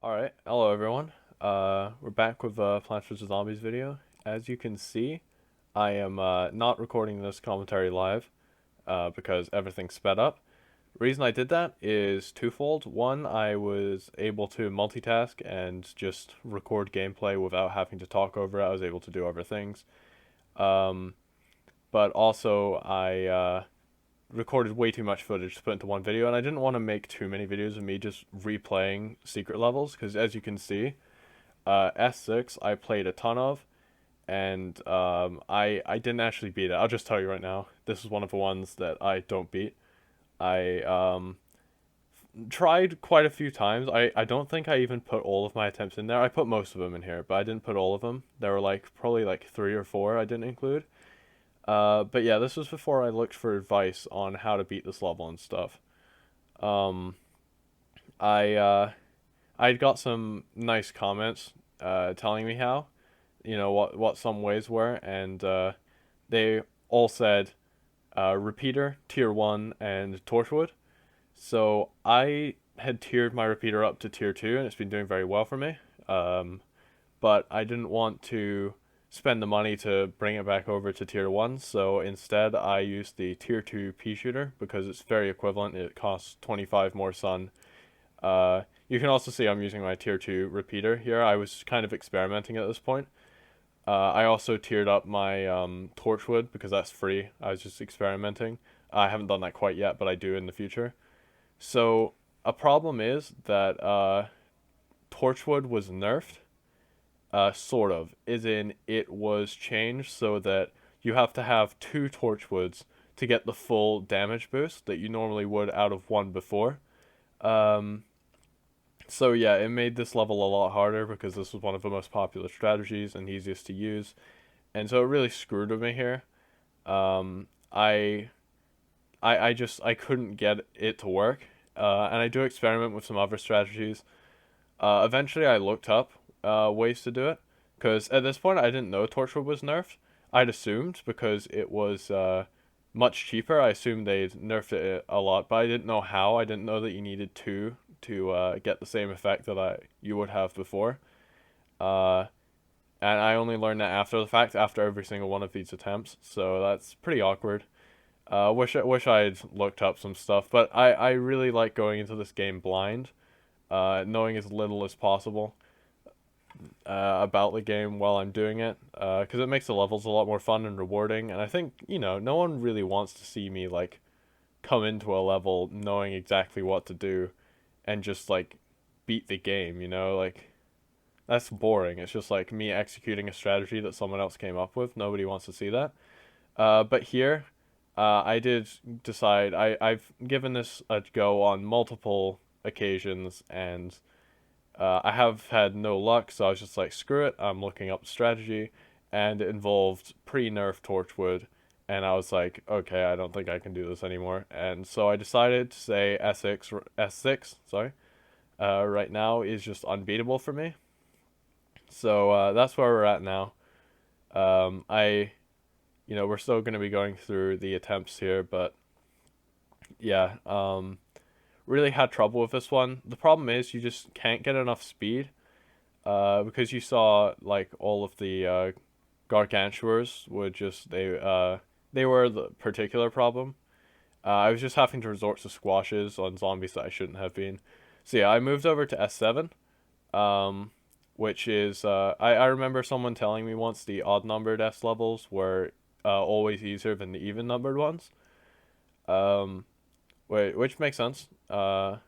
Alright, hello everyone. We're back with Plants vs. Zombies video. As you can see, I am not recording this commentary live because everything's sped up. The reason I did that is twofold. One, I was able to multitask and just record gameplay without having to talk over it. I was able to do other things. Um, but also, I recorded way too much footage to put into one video, and I didn't want to make too many videos of me just replaying secret levels, because as you can see, S-6 I played a ton of, and I didn't actually beat it. I'll just tell you right now, this is one of the ones that I don't beat. I tried quite a few times. I don't think I even put all of my attempts in there. I put most of them in here, but I didn't put all of them. There were probably like 3 or 4 I didn't include. But yeah, this was before I looked for advice on how to beat this level and stuff. Um, I'd got some nice comments telling me how, what some ways were, and they all said repeater, tier 1, and torchwood. So I had tiered my repeater up to tier 2, and it's been doing very well for me. Um, but I didn't want to spend the money to bring it back over to tier 1, so instead I used the tier 2 pea shooter because it's very equivalent. It costs 25 more sun. You can also see I'm using my tier 2 repeater here. I was kind of experimenting at this point. I also tiered up my torchwood because that's free. I was just experimenting. I haven't done that quite yet, but I do in the future. So a problem is that torchwood was nerfed, sort of, is in it was changed so that you have to have 2 torchwoods to get the full damage boost that you normally would out of one before. Um, so yeah, it made this level a lot harder because this was one of the most popular strategies and easiest to use, and so it really screwed with me here. Um, I, I couldn't get it to work, and I do experiment with some other strategies. Eventually, I looked up ways to do it because at this point I didn't know Torchwood was nerfed. I'd assumed because it was much cheaper. I assumed they'd nerfed it a lot, but I didn't know how. I didn't know that you needed two to get the same effect that you would have before. Uh, and I only learned that after the fact, after every single one of these attempts. So that's pretty awkward. Wish I'd looked up some stuff, but I really like going into this game blind, knowing as little as possible about the game while I'm doing it, because it makes the levels a lot more fun and rewarding. And I think no one really wants to see me like come into a level knowing exactly what to do, and just like beat the game. Like that's boring. It's just like me executing a strategy that someone else came up with. Nobody wants to see that. But here, I did decide I've given this a go on multiple occasions, and I have had no luck, so I was just like, screw it, I'm looking up strategy, and it involved pre-nerf Torchwood, and I was like, okay, I don't think I can do this anymore, and so I decided to say S6, sorry, right now is just unbeatable for me. So that's where we're at now. We're still going to be going through the attempts here, but yeah, really had trouble with this one. The problem is you just can't get enough speed, because you saw like all of the gargantuars would just they were the particular problem. I was just having to resort to squashes on zombies that I shouldn't have been. So yeah, I moved over to S7, um, which is I remember someone telling me once the odd numbered S levels were always easier than the even numbered ones. Um, which makes sense. Because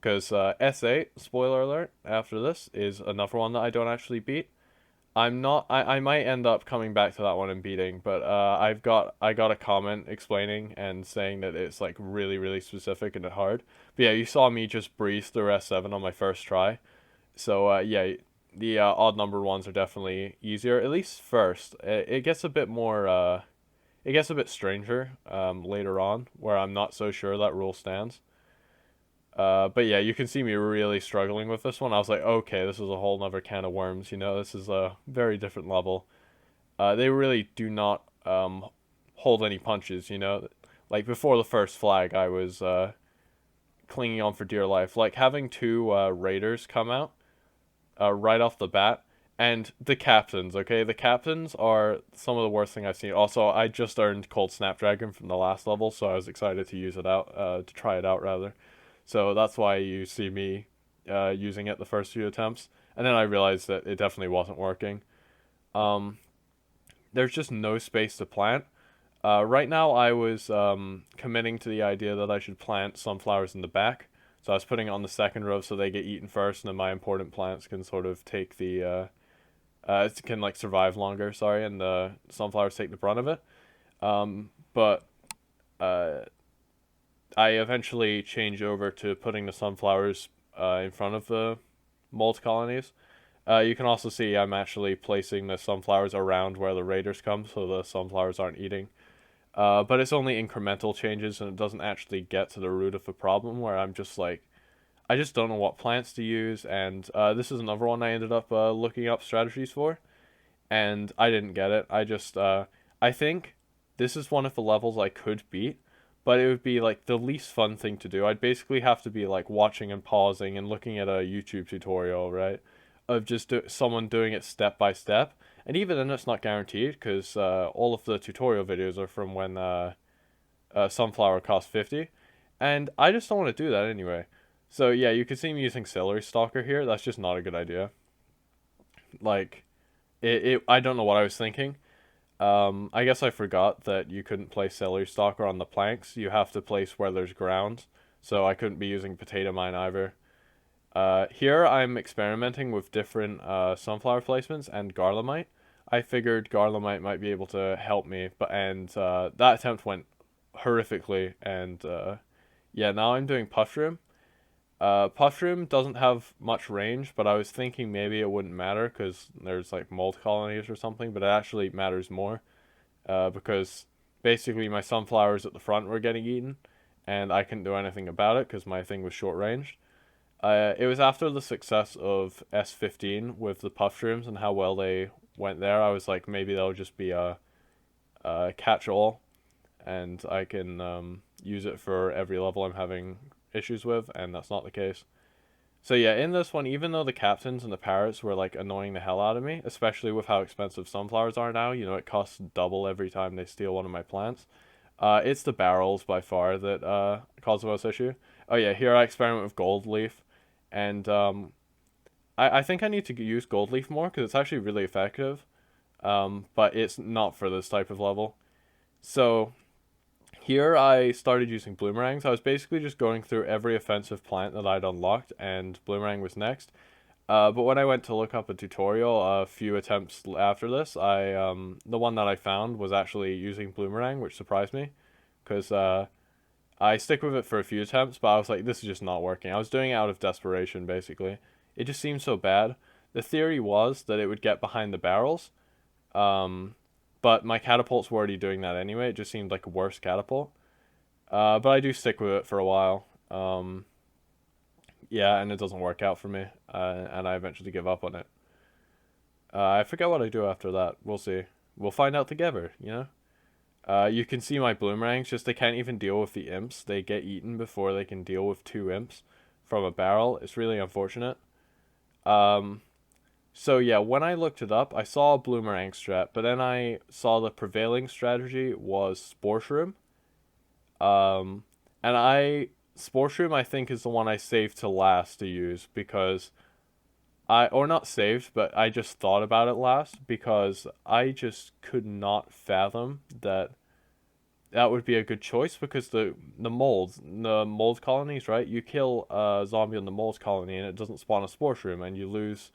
S8, spoiler alert, after this is another one that I don't actually beat. I might end up coming back to that one and beating, but I got a comment explaining and saying that it's like really really specific and hard. But yeah, you saw me just breeze through S7 on my first try. So yeah, the odd numbered ones are definitely easier, at least first. It gets a bit more it gets a bit stranger later on, where I'm not so sure that rule stands. But yeah, you can see me really struggling with this one. I was like, okay, this is a whole nother can of worms. This is a very different level. They really do not hold any punches. Like before the first flag, I was clinging on for dear life. Like having two raiders come out right off the bat. And the captains, okay? The captains are some of the worst thing I've seen. Also, I just earned Cold Snapdragon from the last level, so I was excited to use it out, to try it out rather. So that's why you see me using it the first few attempts. And then I realized that it definitely wasn't working. Um, there's just no space to plant. Right now, I was committing to the idea that I should plant sunflowers in the back. So I was putting it on the second row so they get eaten first, and then my important plants can sort of take the it can like survive longer. Sorry, and the sunflowers take the brunt of it. But uh, I eventually changed over to putting the sunflowers in front of the mold colonies. You can also see I'm actually placing the sunflowers around where the raiders come, so the sunflowers aren't eating. But it's only incremental changes, and it doesn't actually get to the root of the problem. Where I'm just like, I just don't know what plants to use, and this is another one I ended up looking up strategies for, and I didn't get it. I think this is one of the levels I could beat, but it would be like the least fun thing to do. I'd basically have to be like watching and pausing and looking at a YouTube tutorial, right, of just someone doing it step by step. And even then, it's not guaranteed because all of the tutorial videos are from when sunflower cost 50, and I just don't want to do that anyway. So yeah, you can see me using celery stalker here. That's just not a good idea. Like, I don't know what I was thinking. I guess I forgot that you couldn't place celery stalker on the planks. You have to place where there's ground. So I couldn't be using potato mine either. Here I'm experimenting with different sunflower placements and garlemite. I figured garlemite might be able to help me, but that attempt went horrifically. And yeah, now I'm doing puffroom. Puffroom doesn't have much range, but I was thinking maybe it wouldn't matter because there's like mold colonies or something, but it actually matters more because basically my sunflowers at the front were getting eaten, and I couldn't do anything about it because my thing was short ranged. It was after the success of S-15 with the puffrooms and how well they went there. I was like, maybe that'll just be a catch-all, and I can use it for every level I'm having issues with, and that's not the case. So yeah, in this one, even though the captains and the parrots were like annoying the hell out of me, especially with how expensive sunflowers are now, it costs double every time they steal one of my plants. It's the barrels by far that cause the most issue. Oh yeah, here I experiment with gold leaf, and I think I need to use gold leaf more because it's actually really effective. But it's not for this type of level. So here I started using bloomerangs. I was basically just going through every offensive plant that I'd unlocked, and bloomerang was next. But when I went to look up a tutorial a few attempts after this, the one that I found was actually using bloomerang, which surprised me, because I stick with it for a few attempts, but I was like, this is just not working. I was doing it out of desperation, basically. It just seemed so bad. The theory was that it would get behind the barrels, um, but my catapults were already doing that anyway. It just seemed like a worse catapult. But I do stick with it for a while. Yeah, and it doesn't work out for me, and I eventually give up on it. I forget what I do after that. We'll see. We'll find out together. You can see my bloomerangs, just they can't even deal with the imps. They get eaten before they can deal with two imps from a barrel. It's really unfortunate. Um, so yeah, when I looked it up, I saw a bloomerang strat, but then I saw the prevailing strategy was Spore Shroom. Um, and Spore Shroom I think is the one I saved to last to use because or not saved, but I just thought about it last because I just could not fathom that would be a good choice because the mold colonies, right? You kill a zombie on the mold colony and it doesn't spawn a spore shroom and you lose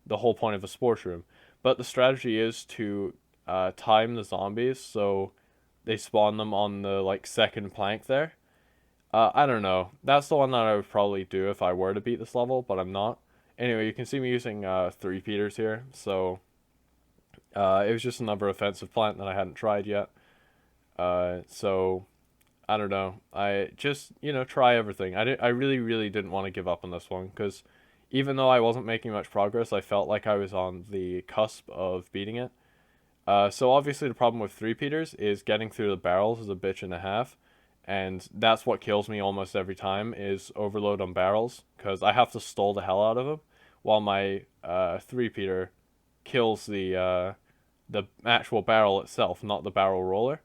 the whole point of a spore shroom. But the strategy is to time the zombies so they spawn them on the like second plank there. I don't know. That's the one that I would probably do if I were to beat this level, but I'm not. Anyway, you can see me using three Peters here, so it was just another offensive plant that I hadn't tried yet. So I don't know. I just try everything. I really really didn't want to give up on this one because even though I wasn't making much progress, I felt like I was on the cusp of beating it. So obviously the problem with three Peters is getting through the barrels is a bitch and a half, and that's what kills me almost every time is overload on barrels, because I have to stall the hell out of them, while my three-peater kills the actual barrel itself, not the barrel roller.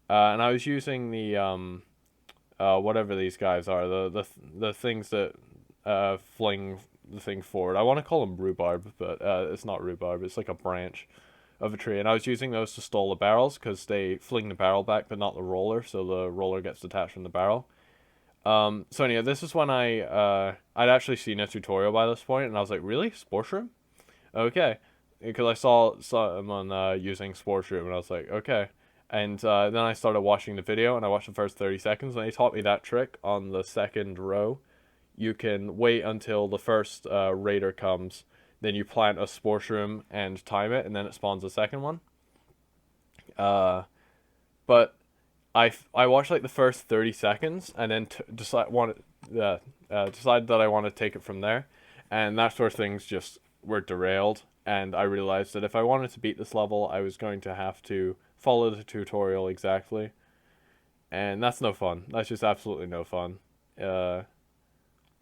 And I was using the whatever these guys are, the things that fling the thing forward. I want to call them rhubarb, but it's not rhubarb. It's like a branch of a tree, and I was using those to stall the barrels because they fling the barrel back, but not the roller, so the roller gets detached from the barrel. So anyway, this is when I'd actually seen a tutorial by this point, and I was like, really, spore shroom? Okay, because I saw someone using spore shroom, and I was like, okay. And then I started watching the video, and I watched the first 30 seconds, and they taught me that trick on the second row. You can wait until the first raider comes, then you plant a spore shroom and time it, and then it spawns a second one. But I watched like the first 30 seconds, and then decided that I want to take it from there, and that's where things just were derailed. And I realized that if I wanted to beat this level, I was going to have to follow the tutorial exactly, and that's no fun. That's just absolutely no fun. Uh,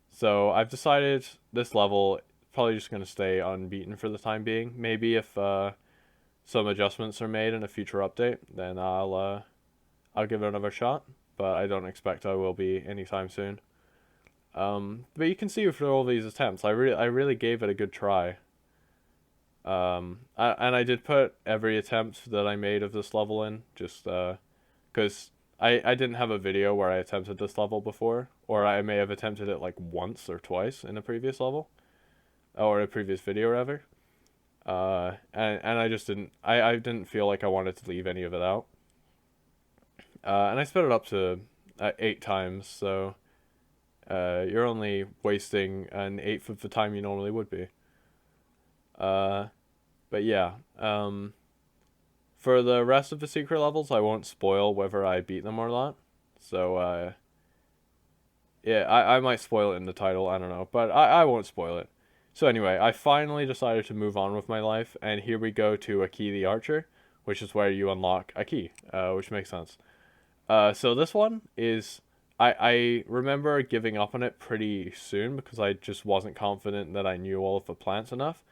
so I've decided this level probably just gonna stay unbeaten for the time being. Maybe if some adjustments are made in a future update, then I'll give it another shot. But I don't expect I will be anytime soon. But you can see for all these attempts, I really gave it a good try. And I did put every attempt that I made of this level in, just because I didn't have a video where I attempted this level before, or I may have attempted it like once or twice in a previous level, or a previous video rather. And I just I didn't feel like I wanted to leave any of it out. And I sped it up to 8 times, so you're only wasting an eighth of the time you normally would be. Uh, but yeah, for the rest of the secret levels, I won't spoil whether I beat them or not. So yeah, I might spoil it in the title, I don't know, but I won't spoil it. So anyway, I finally decided to move on with my life, and here we go to Eclise the Archer, which is where you unlock a key, which makes sense. So this one is I remember giving up on it pretty soon because I just wasn't confident that I knew all of the plants enough.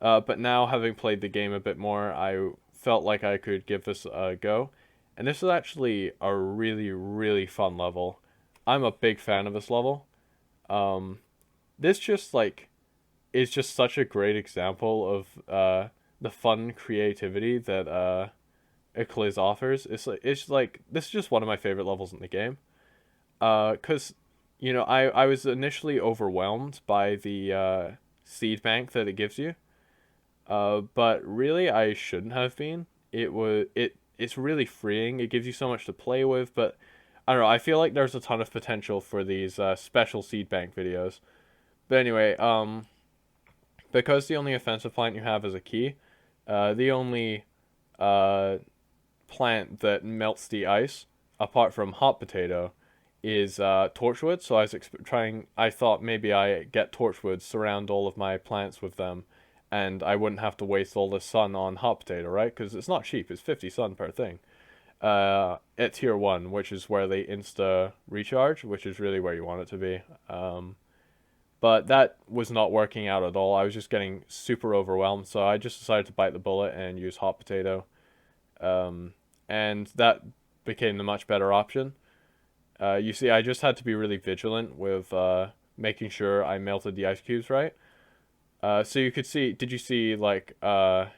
But now having played the game a bit more, I felt like I could give this a go. And this is actually a really, really fun level. I'm a big fan of this level. Um, this just like is just such a great example of the fun creativity that Eclise offers. It's like this is just one of my favorite levels in the game. Cause you know I was initially overwhelmed by the seed bank that it gives you. But really I shouldn't have been. It's really freeing. It gives you so much to play with, but I don't know. I feel like there's a ton of potential for these special seed bank videos. But anyway, because the only offensive plant you have is a key, the only uh plant that melts the ice, apart from hot potato, is torchwood. So I was trying. I thought maybe I get torchwood, surround all of my plants with them, and I wouldn't have to waste all the sun on hot potato, right? Because it's not cheap. It's 50 sun per thing. At tier 1, which is where they insta recharge, which is really where you want it to be. But that was not working out at all. I was just getting super overwhelmed, so I just decided to bite the bullet and use hot potato. And that became the much better option. You see, I just had to be really vigilant with making sure I melted the ice cubes right. So you could see, did you see like how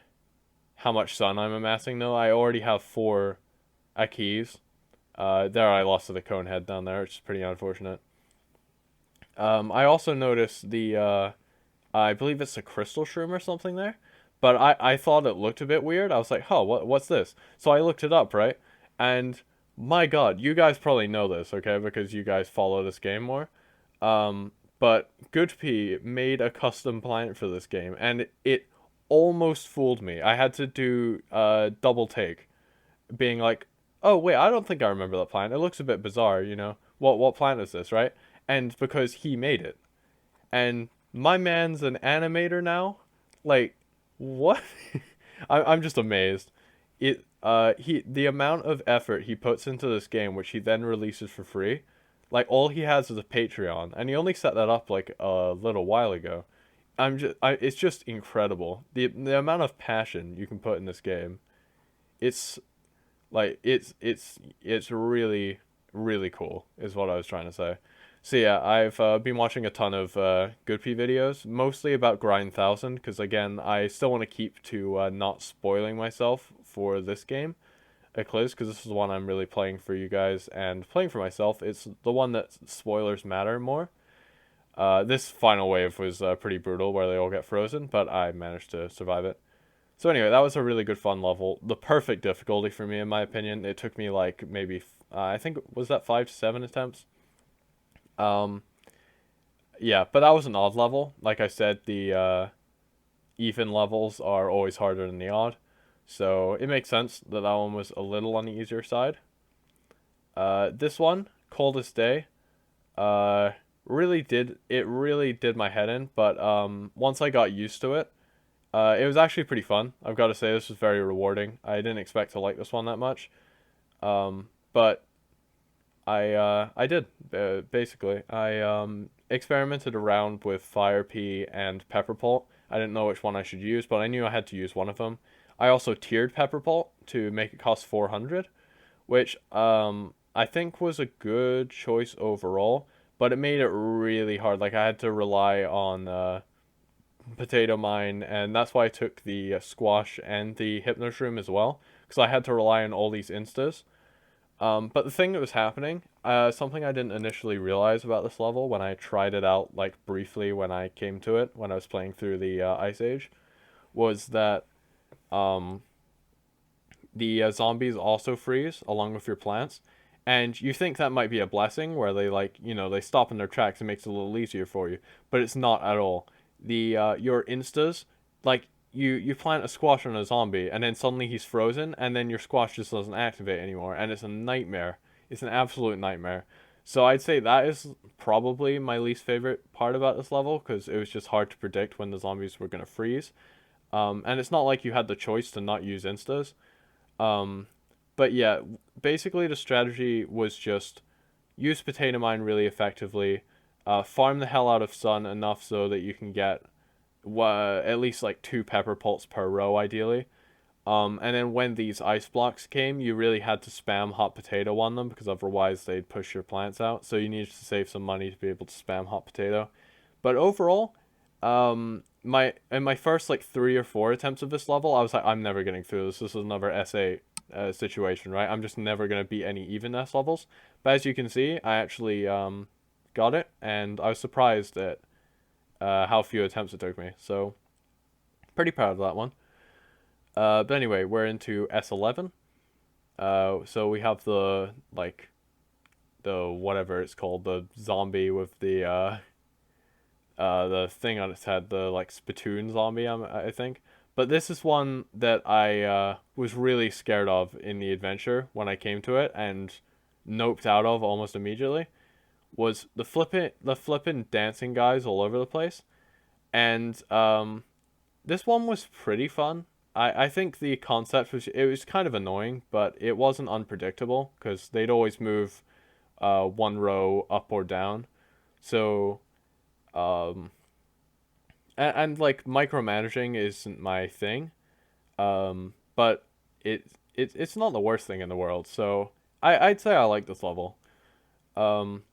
much sun I'm amassing though? I already have 4 Eclise. There I lost to the cone head down there, which is pretty unfortunate. I also noticed I believe it's a crystal shroom or something there. But I thought it looked a bit weird. I was like, huh, what's this? So I looked it up, right? And my god, you guys probably know this, okay? Because you guys follow this game more. But GoodPea made a custom plant for this game, and it almost fooled me. I had to do a double take, being like, oh wait, I don't think I remember that plant. It looks a bit bizarre, you know. What plant is this, right? And because he made it. And my man's an animator now. Like, what? I'm just amazed. the amount of effort he puts into this game, which he then releases for free, like all he has is a Patreon, and he only set that up like a little while ago. It's just incredible. The amount of passion you can put in this game. It's it's really really cool is what I was trying to say. So yeah, I've been watching a ton of GoodPea videos, mostly about Grind 1000, because again, I still want to keep to not spoiling myself for this game, Eclise, because this is the one I'm really playing for you guys and playing for myself. It's the one that spoilers matter more. This final wave was pretty brutal, where they all get frozen, but I managed to survive it. So anyway, that was a really good fun level. The perfect difficulty for me, in my opinion. It took me like maybe I think was that 5 to 7 attempts. Um, yeah, but that was an odd level. Like I said, the even levels are always harder than the odd, so it makes sense that that one was a little on the easier side. This one, Coldest Day, uh, really did my head in, but once I got used to it, it was actually pretty fun. I've got to say this was very rewarding. I didn't expect to like this one that much, but I did basically. I experimented around with fire pea and pepper pult. I didn't know which one I should use, but I knew I had to use one of them. I also tiered pepper pult to make it cost 400, which I think was a good choice overall, but it made it really hard. Like I had to rely on potato mine, and that's why I took the squash and the hypnoshroom as well, because I had to rely on all these instas. But the thing that was happening, something I didn't initially realize about this level when I tried it out, like briefly when I came to it, when I was playing through the Ice Age, was that um, the zombies also freeze along with your plants. And you think that might be a blessing where they like, they stop in their tracks and makes it a little easier for you, but it's not at all. The your instas, like you plant a squash on a zombie and then suddenly he's frozen and then your squash just doesn't activate anymore and it's a nightmare. It's an absolute nightmare. So I'd say that is probably my least favorite part about this level because it was just hard to predict when the zombies were gonna freeze. And it's not like you had the choice to not use instas. Um, but yeah, basically the strategy was just use potato mine really effectively, farm the hell out of sun enough so that you can get at least like 2 pepper pults per row ideally. And then when these ice blocks came, you really had to spam hot potato on them because otherwise they'd push your plants out. So you needed to save some money to be able to spam hot potato. But overall, my in my first like 3 or 4 attempts of this level, I was like, I'm never getting through this. This is another S8 situation, right? I'm just never gonna beat any even S levels. But as you can see, I actually got it, and I was surprised at how few attempts it took me. So pretty proud of that one. But anyway, we're into S11. So we have the whatever it's called, the zombie with the thing on its head, the like spittoon zombie, I think. But this is one that I was really scared of in the adventure when I came to it and noped out of almost immediately. Was the flippin' dancing guys all over the place, and this one was pretty fun. I think the concept was kind of annoying, but it wasn't unpredictable because they'd always move one row up or down. So um and like micromanaging isn't my thing. But it's not the worst thing in the world. So I'd say I like this level. Um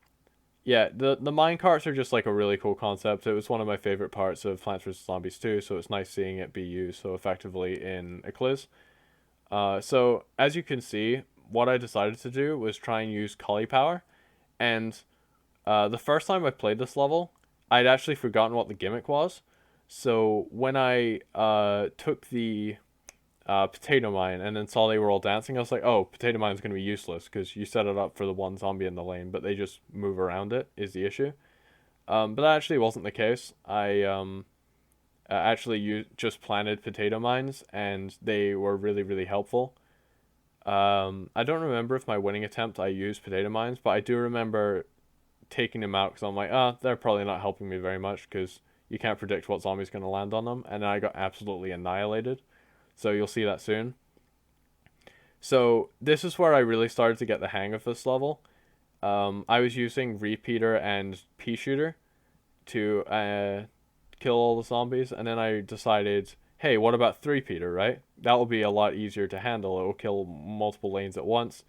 yeah, the mine carts are just like a really cool concept. It was one of my favorite parts of Plants vs Zombies 2, so it's nice seeing it be used so effectively in Eclise. So as you can see, what I decided to do was try and use cauliflower, and the first time I played this level, I'd actually forgotten what the gimmick was. So when I took the potato mine and then saw they were all dancing, I was like, oh, potato mine's going to be useless because you set it up for the one zombie in the lane, but they just move around it, is the issue. But that actually wasn't the case. I actually just planted potato mines and they were really, really helpful. I don't remember if my winning attempt I used potato mines, but I do remember taking them out because I'm like, they're probably not helping me very much because you can't predict what zombie's going to land on them. And then I got absolutely annihilated. So you'll see that soon. So this is where I really started to get the hang of this level. I was using repeater and pea shooter to kill all the zombies, and then I decided, hey, what about three peater, right? That will be a lot easier to handle. It will kill multiple lanes at once.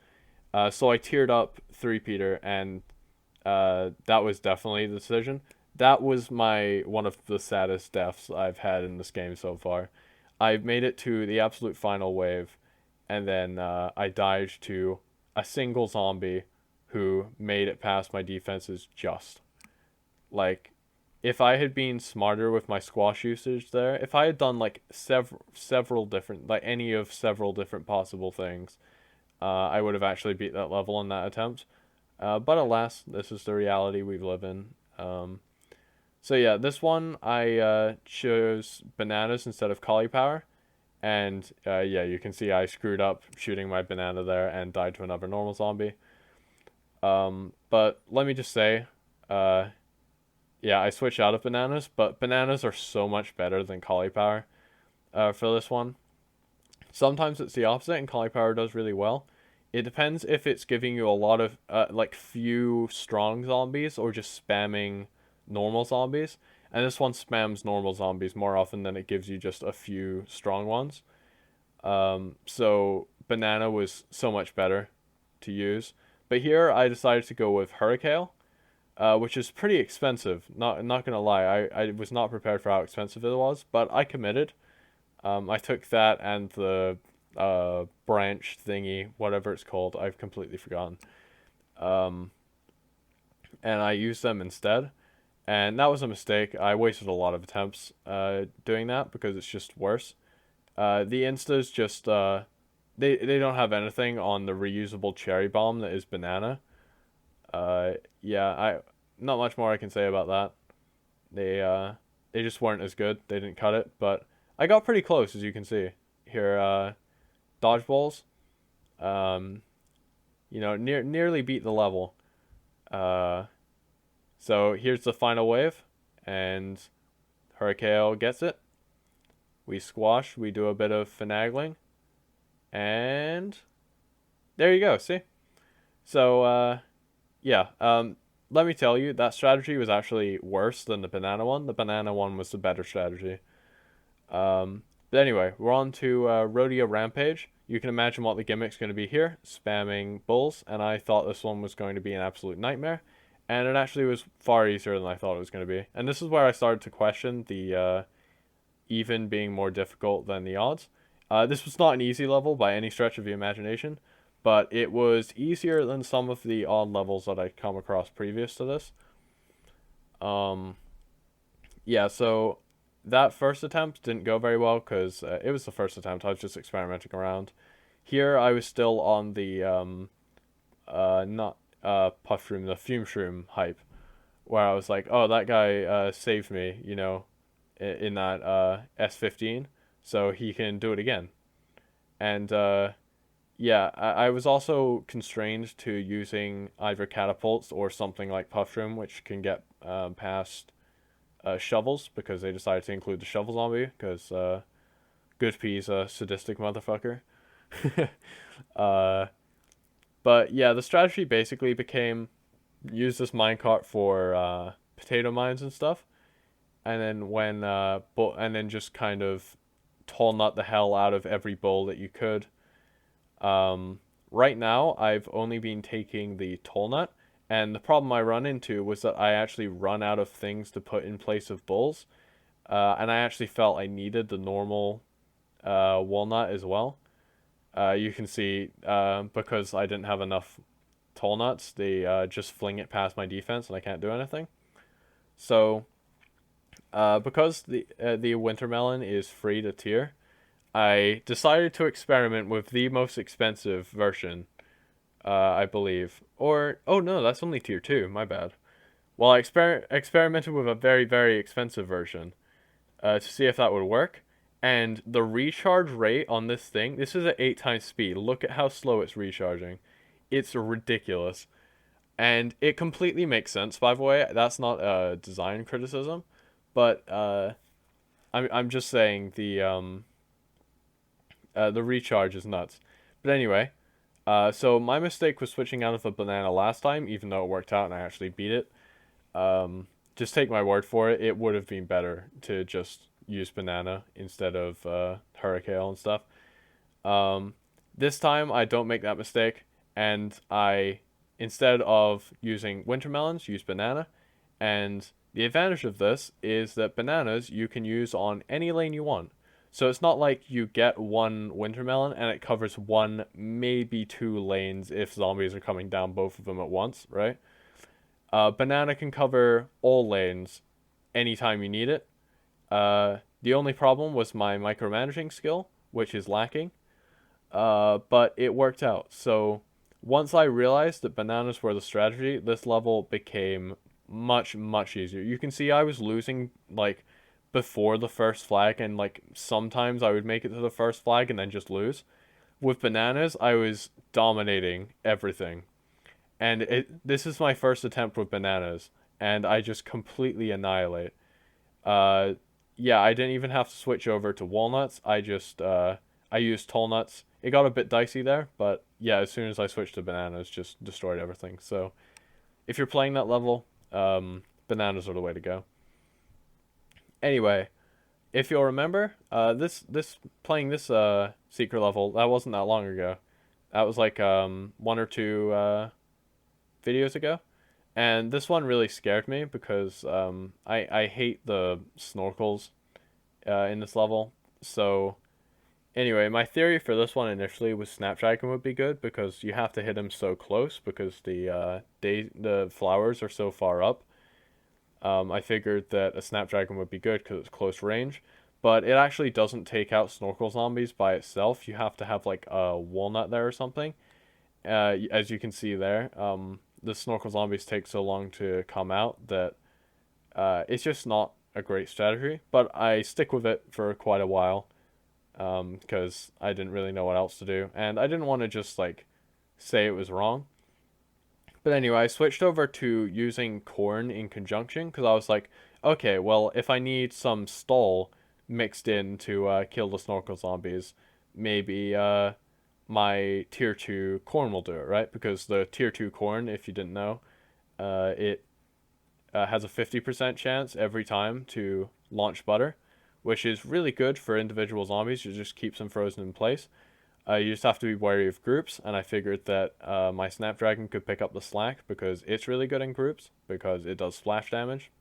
So I tiered up three peater, and that was definitely the decision. That was my one of the saddest deaths I've had in this game so far. I made it to the absolute final wave, and then I died to a single zombie who made it past my defenses just. Like, if I had been smarter with my squash usage there, if I had done like several different, like any of several different possible things, I would have actually beat that level in that attempt. But alas, this is the reality we live in. So yeah, this one I chose bananas instead of cauliflower, and yeah, you can see I screwed up shooting my banana there and died to another normal zombie. But let me just say, uh, yeah, I switched out of bananas, but bananas are so much better than cauliflower for this one. Sometimes it's the opposite, and cauliflower does really well. It depends if it's giving you a lot of like few strong zombies or just spamming normal zombies. And this one spams normal zombies more often than it gives you just a few strong ones. So banana was so much better to use. But here I decided to go with hurricane, which is pretty expensive. Not gonna lie, I was not prepared for how expensive it was, but I committed. I took that and the branch thingy, whatever it's called, I've completely forgotten. Um, and I used them instead. And that was a mistake. I wasted a lot of attempts doing that because it's just worse. The instas just they don't have anything on the reusable cherry bomb that is banana. Yeah, I not much more I can say about that. They uh they just weren't as good. They didn't cut it, but I got pretty close as you can see here. Dodgeballs. Um, nearly beat the level. Uh, so here's the final wave, and Hurricane gets it. We squash. We do a bit of finagling, and there you go. See. So yeah. Let me tell you, that strategy was actually worse than the banana one. The banana one was the better strategy. But anyway, we're on to Rodeo Rampage. You can imagine what the gimmick's going to be here, spamming bulls, and I thought this one was going to be an absolute nightmare, and it actually was far easier than I thought it was going to be. And this is where I started to question the even being more difficult than the odds. This was not an easy level by any stretch of the imagination, but it was easier than some of the odd levels that I'd come across previous to this. Um, yeah, so that first attempt didn't go very well because it was the first attempt. I was just experimenting around. Here, I was still on the not puff shroom, the fume shroom hype, where I was like, oh, that guy saved me, in that S-15, so he can do it again. And yeah, I was also constrained to using either catapults or something like puff shroom, which can get past shovels because they decided to include the shovel zombie because GoodPea's a sadistic motherfucker. uh, but yeah, the strategy basically became use this minecart for potato mines and stuff, and then and then just kind of tall nut the hell out of every bowl that you could. Right now, I've only been taking the tall nut, and the problem I run into was that I actually run out of things to put in place of bowls, and I actually felt I needed the normal walnut as well. You can see because I didn't have enough tall nuts, they just fling it past my defense and I can't do anything. So because the winter melon is free to tier, I decided to experiment with the most expensive version, I believe. Or oh no, that's only tier two. My bad. Well, I experimented with a very very expensive version to see if that would work. And the recharge rate on this thing, this is at 8 times speed. Look at how slow it's recharging. It's ridiculous. And it completely makes sense, by the way. That's not a design criticism. But I'm just saying the recharge is nuts. But anyway, so my mistake was switching out of a banana last time, even though it worked out and I actually beat it. Just take my word for it. It would have been better to just use banana instead of hurricane and stuff. Um, this time I don't make that mistake, and I, instead of using winter melons, use banana. And the advantage of this is that bananas you can use on any lane you want. So it's not like you get one winter melon and it covers one, maybe two lanes if zombies are coming down both of them at once, right? Banana can cover all lanes anytime you need it. The only problem was my micromanaging skill, which is lacking. But it worked out. So once I realized that bananas were the strategy, this level became much, much easier. You can see I was losing like before the first flag, and like sometimes I would make it to the first flag and then just lose. With bananas, I was dominating everything. And this is my first attempt with bananas, and I just completely annihilate. Uh, yeah, I didn't even have to switch over to walnuts. I used tall nuts. It got a bit dicey there, but yeah, as soon as I switched to bananas, just destroyed everything. So if you're playing that level, bananas are the way to go. Anyway, if you'll remember, this playing this secret level that wasn't that long ago. That was like one or two videos ago. And this one really scared me because I hate the snorkels in this level. So anyway, my theory for this one initially was Snapdragon would be good because you have to hit him so close because the flowers are so far up. I figured that a Snapdragon would be good because it's close range, but it actually doesn't take out snorkel zombies by itself. You have to have like a walnut there or something. As you can see there, the snorkel zombies take so long to come out that it's just not a great strategy. But I stick with it for quite a while because I didn't really know what else to do, and I didn't want to just like say it was wrong. But anyway, I switched over to using corn in conjunction because I was like, okay, well, if I need some stall mixed in to kill the snorkel zombies, maybe my tier 2 corn will do it, right? Because the tier 2 corn, if you didn't know, it has a 50% chance every time to launch butter, which is really good for individual zombies. It just keeps them frozen in place. You just have to be wary of groups, and I figured that my Snapdragon could pick up the slack because it's really good in groups because it does splash damage.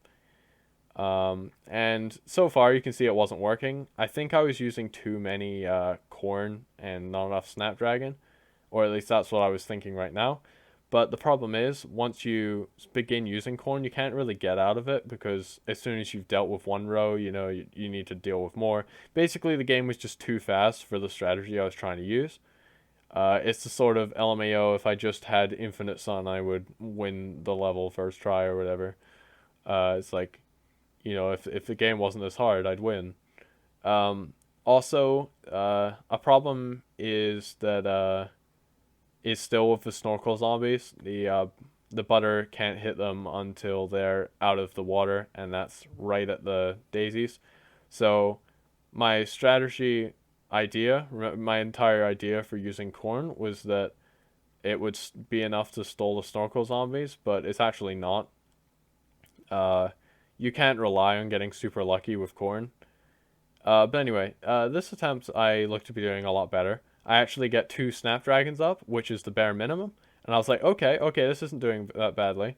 And so far, you can see it wasn't working. I think I was using too many corn and not enough Snapdragon, or at least that's what I was thinking right now. But the problem is, once you begin using corn, you can't really get out of it because as soon as you've dealt with one row, you need to deal with more. Basically, the game was just too fast for the strategy I was trying to use. It's the sort of LMAO, if I just had infinite sun, I would win the level first try or whatever. It's like, if the game wasn't this hard, I'd win. Also, a problem is that is still with the snorkel zombies. The butter can't hit them until they're out of the water, and that's right at the daisies. So my strategy idea, my entire idea for using corn was that it would be enough to stall the snorkel zombies, but it's actually not. Uh, you can't rely on getting super lucky with corn. But anyway, this attempt I look to be doing a lot better. I actually get two Snapdragons up, which is the bare minimum. And I was like, okay, this isn't doing that badly.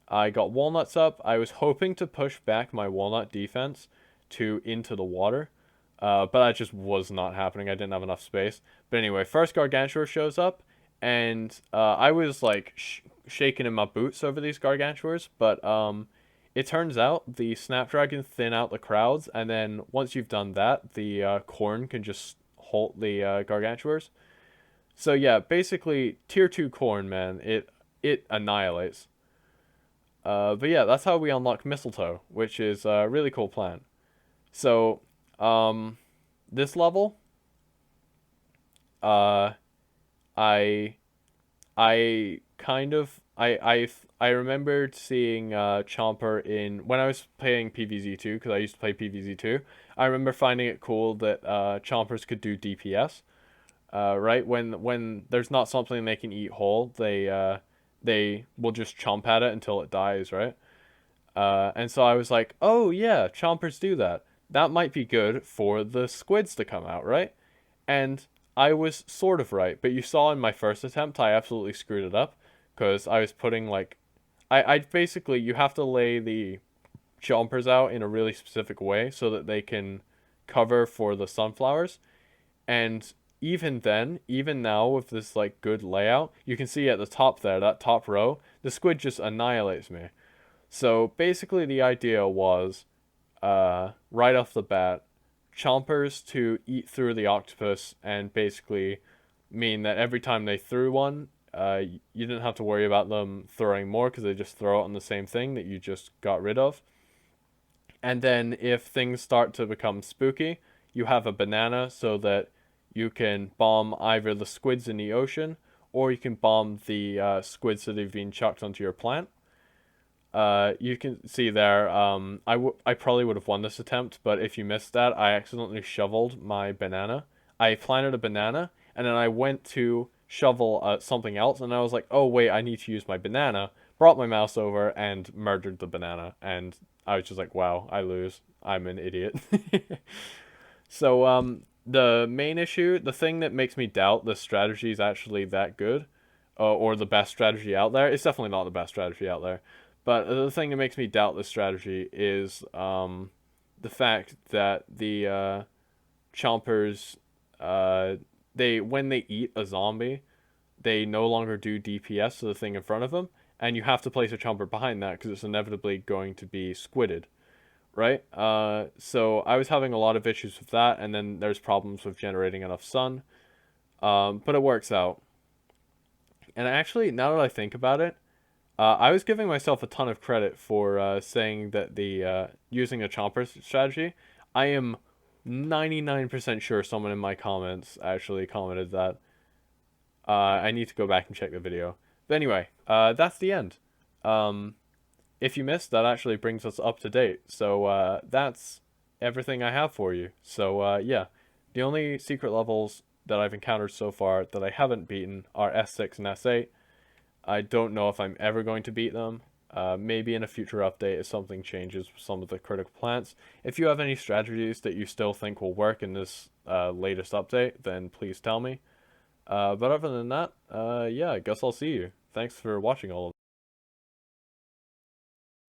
I got walnuts up. I was hoping to push back my walnut defense to into the water. But that just was not happening. I didn't have enough space. But anyway, first Gargantua shows up. And I was like shaking in my boots over these Gargantuars. But it turns out the Snapdragon thin out the crowds, and then once you've done that, the corn can just halt the Gargantuars. So yeah, basically tier 2 corn, man, it annihilates. But yeah, that's how we unlock mistletoe, which is a really cool plan. So this level, uh, I I kind of I remembered seeing Chomper in when I was playing PvZ2 because I used to play PvZ2. I remember finding it cool that Chompers could do DPS. Right? When there's not something they can eat whole, they will just chomp at it until it dies, right? And so I was like, oh yeah, chompers do that. That might be good for the squids to come out, right? And I was sort of right, but you saw in my first attempt, I absolutely screwed it up because I was putting like, I basically you have to lay the chompers out in a really specific way so that they can cover for the sunflowers. And even then, even now with this like good layout, you can see at the top there, that top row, the squid just annihilates me. So basically, the idea was, right off the bat, chompers to eat through the octopus and basically mean that every time they threw one, you didn't have to worry about them throwing more because they just throw it on the same thing that you just got rid of. And then if things start to become spooky, you have a banana so that you can bomb either the squids in the ocean or you can bomb the squids that have been chucked onto your plant. You can see there, I probably would have won this attempt, but if you missed that, I accidentally shoveled my banana. I planted a banana, and then I went to shovel something else, and I was like, oh wait, I need to use my banana. Brought my mouse over and murdered the banana, and I was just like, wow, I lose. I'm an idiot. So, the main issue, the thing that makes me doubt the strategy is actually that good, or the best strategy out there, it's definitely not the best strategy out there. But the thing that makes me doubt this strategy is the fact that the chompers, uh, they when they eat a zombie, they no longer do DPS to the thing in front of them, and you have to place a chomper behind that because it's inevitably going to be squidded, right? So I was having a lot of issues with that, and then there's problems with generating enough sun. But it works out. And actually, now that I think about it, I was giving myself a ton of credit for saying that the using a chomper strategy. I am 99% sure someone in my comments actually commented that. I need to go back and check the video. But anyway, that's the end. Um, if you missed, that actually brings us up to date. So that's everything I have for you. So yeah, the only secret levels that I've encountered so far that I haven't beaten are S-6 and S-8. I don't know if I'm ever going to beat them. Maybe in a future update if something changes with some of the critical plants. If you have any strategies that you still think will work in this latest update, then please tell me. But other than that, yeah, I guess I'll see you. Thanks for watching all of